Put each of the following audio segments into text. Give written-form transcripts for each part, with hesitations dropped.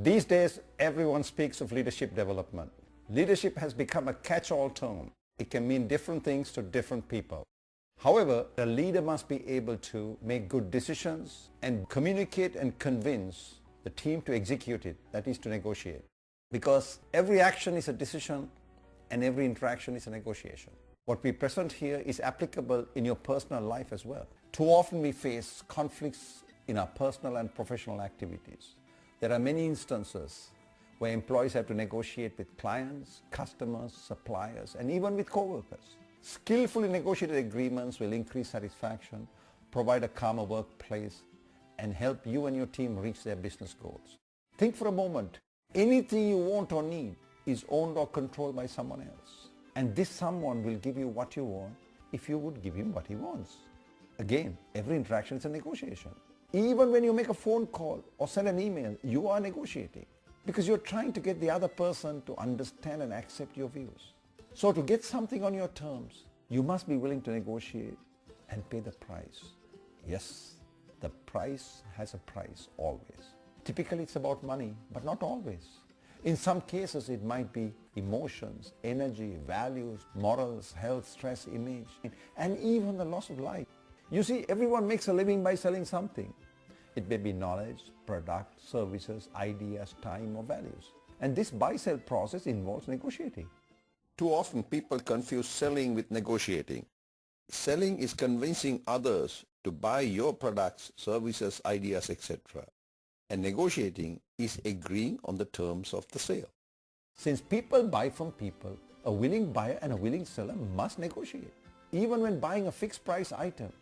These days, everyone speaks of leadership development. Leadership has become a catch-all term. It can mean different things to different people. However, a leader must be able to make good decisions and communicate and convince the team to execute it, that is to negotiate. Because every action is a decision and every interaction is a negotiation. What we present here is applicable in your personal life as well. Too often we face conflicts in our personal and professional activities. There are many instances where employees have to negotiate with clients, customers, suppliers, and even with co-workers. Skillfully negotiated agreements will increase satisfaction, provide a calmer workplace, and help you and your team reach their business goals. Think for a moment. Anything you want or need is owned or controlled by someone else. And this someone will give you what you want if you would give him what he wants. Again, every interaction is a negotiation. Even when you make a phone call or send an email, you are negotiating because you're trying to get the other person to understand and accept your views. So to get something on your terms, you must be willing to negotiate and pay the price. Yes, the price has a price always. Typically it's about money, but not always. In some cases it might be emotions, energy, values, morals, health, stress, image, and even the loss of life. You see, everyone makes a living by selling something. It may be knowledge, product, services, ideas, time, or values. And this buy-sell process involves negotiating. Too often people confuse selling with negotiating. Selling is convincing others to buy your products, services, ideas, etc. And negotiating is agreeing on the terms of the sale. Since people buy from people, a willing buyer and a willing seller must negotiate. Even when buying a fixed price item,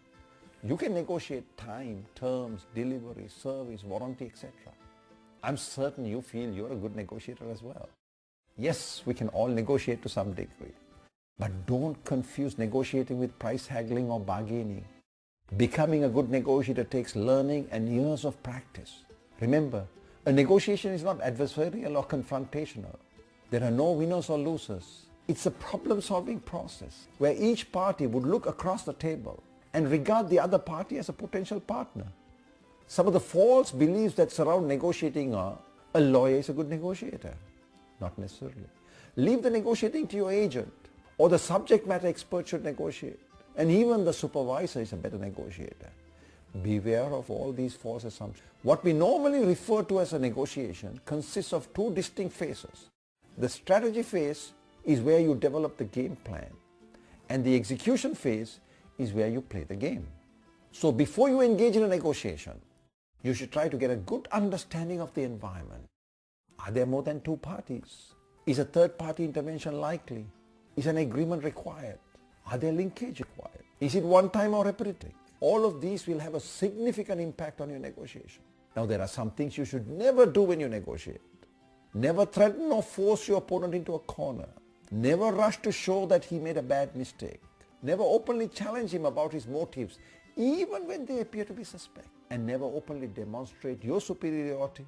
you can negotiate time, terms, delivery, service, warranty, etc. I'm certain you feel you're a good negotiator as well. Yes, we can all negotiate to some degree. But don't confuse negotiating with price haggling or bargaining. Becoming a good negotiator takes learning and years of practice. Remember, a negotiation is not adversarial or confrontational. There are no winners or losers. It's a problem-solving process where each party would look across the table and regard the other party as a potential partner. Some of the false beliefs that surround negotiating are, a lawyer is a good negotiator. Not necessarily. Leave the negotiating to your agent, or the subject matter expert should negotiate, and even the supervisor is a better negotiator. Beware of all these false assumptions. What we normally refer to as a negotiation consists of two distinct phases. The strategy phase is where you develop the game plan, and the execution phase is where you play the game. So before you engage in a negotiation, you should try to get a good understanding of the environment. Are there more than two parties? Is a third party intervention likely? Is an agreement required? Are there linkage required? Is it one time or repetitive? All of these will have a significant impact on your negotiation. Now there are some things you should never do when you negotiate. Never threaten or force your opponent into a corner. Never rush to show that he made a bad mistake. Never openly challenge him about his motives, even when they appear to be suspect. And never openly demonstrate your superiority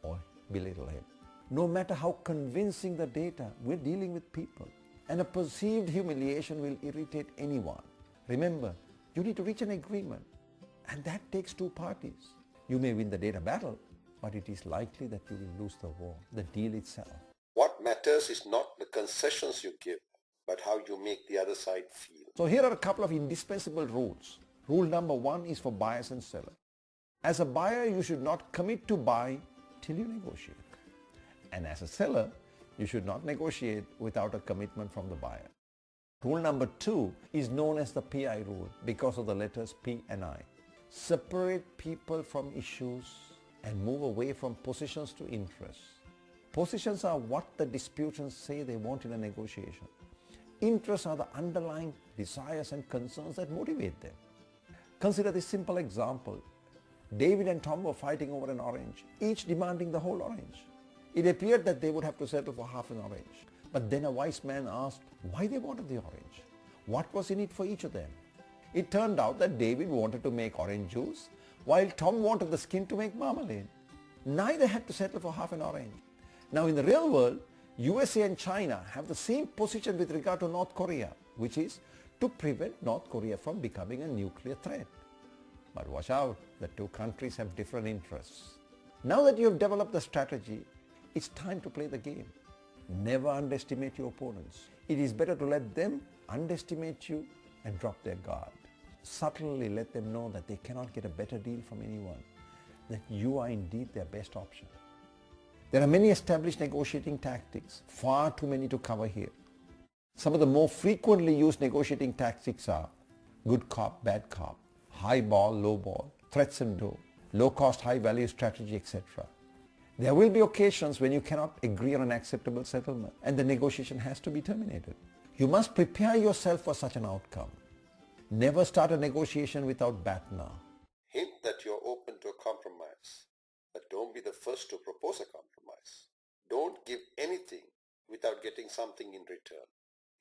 or belittle him. No matter how convincing the data, we're dealing with people. And a perceived humiliation will irritate anyone. Remember, you need to reach an agreement. And that takes two parties. You may win the data battle, but it is likely that you will lose the war, the deal itself. What matters is not the concessions you give, but how you make the other side feel. So here are a couple of indispensable rules. Rule number 1 is for buyers and sellers. As a buyer, you should not commit to buy till you negotiate. And as a seller, you should not negotiate without a commitment from the buyer. Rule number 2 is known as the PI rule because of the letters P and I. Separate people from issues and move away from positions to interests. Positions are what the disputants say they want in a negotiation. Interests are the underlying desires and concerns that motivate them. Consider this simple example. David and Tom were fighting over an orange, each demanding the whole orange. It appeared that they would have to settle for half an orange. But then a wise man asked why they wanted the orange. What was in it for each of them? It turned out that David wanted to make orange juice, while Tom wanted the skin to make marmalade. Neither had to settle for half an orange. Now in the real world, USA and China have the same position with regard to North Korea, which is to prevent North Korea from becoming a nuclear threat. But watch out, the two countries have different interests. Now that you have developed the strategy, it's time to play the game. Never underestimate your opponents. It is better to let them underestimate you and drop their guard. Subtly let them know that they cannot get a better deal from anyone, that you are indeed their best option. There are many established negotiating tactics, far too many to cover here. Some of the more frequently used negotiating tactics are good cop, bad cop, high ball, low ball, threats and do, low cost, high value strategy, etc. There will be occasions when you cannot agree on an acceptable settlement and the negotiation has to be terminated. You must prepare yourself for such an outcome. Never start a negotiation without BATNA. Hint that you're open to a compromise, but don't be the first to propose a compromise. Don't give anything without getting something in return.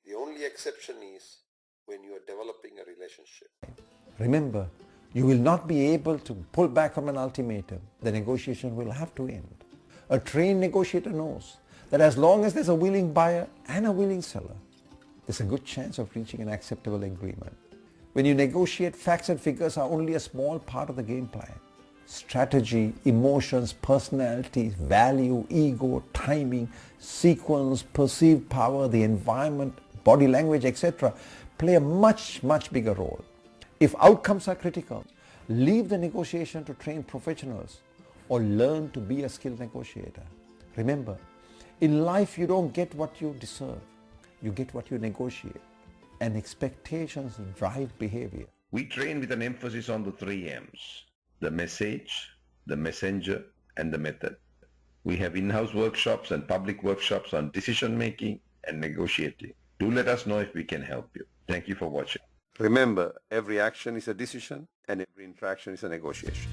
The only exception is when you are developing a relationship. Remember, you will not be able to pull back from an ultimatum. The negotiation will have to end. A trained negotiator knows that as long as there's a willing buyer and a willing seller, there's a good chance of reaching an acceptable agreement. When you negotiate, facts and figures are only a small part of the game plan. Strategy, emotions, personalities, value, ego, timing, sequence, perceived power, the environment, body language, etc. play a much bigger role. If outcomes are critical, leave the negotiation to trained professionals or learn to be a skilled negotiator. Remember, in life you don't get what you deserve. You get what you negotiate. And expectations drive behavior. We train with an emphasis on the 3 M's: the message, the messenger, and the method. We have in-house workshops and public workshops on decision making and negotiating. Do let us know if we can help you. Thank you for watching. Remember, every action is a decision and every interaction is a negotiation.